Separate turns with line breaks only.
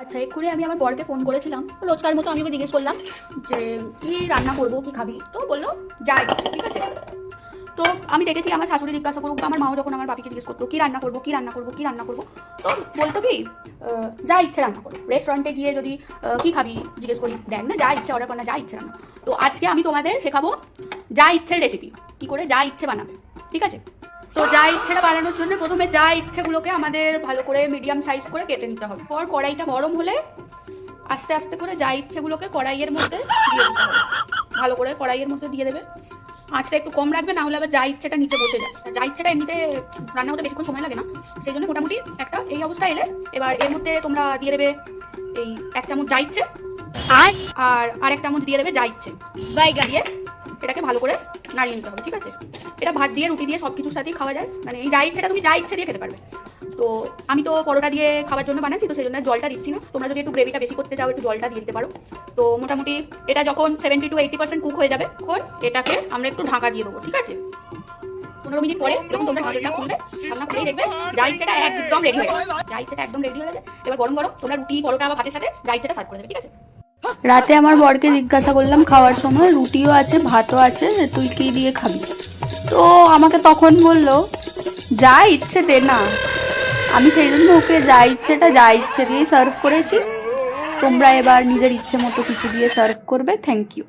আচ্ছা, এক্ষুনি আমি আমার বরকে ফোন করেছিলাম। রোজকার মতো আমি ওকে জিজ্ঞেস করলাম যে কি রান্না করবো, কি খাবি। তো বললো যা ইচ্ছে। ঠিক আছে, তো আমি দেখেছি আমার শাশুড়ি জিজ্ঞাসা করুক, আমার মাও যখন আমার বাপিকে জিজ্ঞেস করতো কি রান্না করবো কি রান্না করবো কি রান্না করবো, তো বলতো কি যা ইচ্ছে রান্না করো। রেস্টুরেন্টে গিয়ে যদি কি খাবি জিজ্ঞেস করি, দেখ না যা ইচ্ছে অর্ডার কর না, যা ইচ্ছে রান্না। তো আজকে আমি তোমাদের শেখাবো যা ইচ্ছের রেসিপি, কি করে যা ইচ্ছে বানাবে। ঠিক আছে, তো যা ইচ্ছেটা বানানোর জন্য প্রথমে যা ইচ্ছেগুলোকে আমাদের ভালো করে মিডিয়াম সাইজ করে কেটে নিতে হবে। পর কড়াইটা গরম হলে আস্তে আস্তে করে যা ইচ্ছেগুলোকে কড়াইয়ের মধ্যে দিয়ে দিতে হবে। ভালো করে কড়াইয়ের মধ্যে দিয়ে দেবে, আঁচটা একটু কম রাখবে, না হলে আবার যা ইচ্ছেটা নিচে বসে যায়। যা ইচ্ছেটা এমনিতে রান্না হতে বেশিক্ষণ সময় লাগে না, সেই জন্য মোটামুটি একটা এই অবস্থা এলে এবার এর মধ্যে তোমরা দিয়ে দেবে এই 1 চামচ যা ইচ্ছে, আর 1 চামচ দিয়ে দেবে যা ইচ্ছে। দিয়ে এটাকে ভালো করে নাড়িয়ে নিতে হবে। ঠিক আছে, এটা ভাত দিয়ে রুটি দিয়ে সব কিছুর সাথেই খাওয়া যায়, মানে এই যা ইচ্ছেটা তুমি যা ইচ্ছে দিয়ে খেতে পারবে। তো আমি তো পরোটা দিয়ে খাওয়ার জন্য বানাচ্ছি, তো সেই জন্য জলটা দিচ্ছি না। তোমরা যদি একটু গ্রেভিটা বেশি করতে চাও একটু জলটা দিয়ে দিতে পারো। তো মোটামুটি এটা যখন 70 to 80% কুক হয়ে যাবে, তখন এটাকে আমরা একটু ঢাকা দিয়ে দেবো। ঠিক আছে, 15 মিনিট পরে যখন তোমরা ঢাকনাটা খুলবে, ঢাকনা খুলেই দেখবে যা ইচ্ছেটা একদম রেডি হয়ে গেছে। যা ইচ্ছেটা একদম রেডি হয়ে গেছে। এবার গরম গরম তোমরা রুটি পরোটা বা ভাতের সাথে যা ইচ্ছেটা সার্ভ করে দেবে। ঠিক আছে, রাতে আমার বরকে জিজ্ঞাসা করলাম খাওয়ার সময়, রুটিও আছে ভাতও আছে, তুই কি দিয়ে খাবি। তো আমাকে তখন বললো যা ইচ্ছে দে না। আমি সেই জন্য ওকে যা ইচ্ছেটা যা ইচ্ছে দিয়ে সার্ভ করেছি। তোমরা এবার নিজের ইচ্ছে মতো কিছু দিয়ে সার্ভ করবে। Thank you.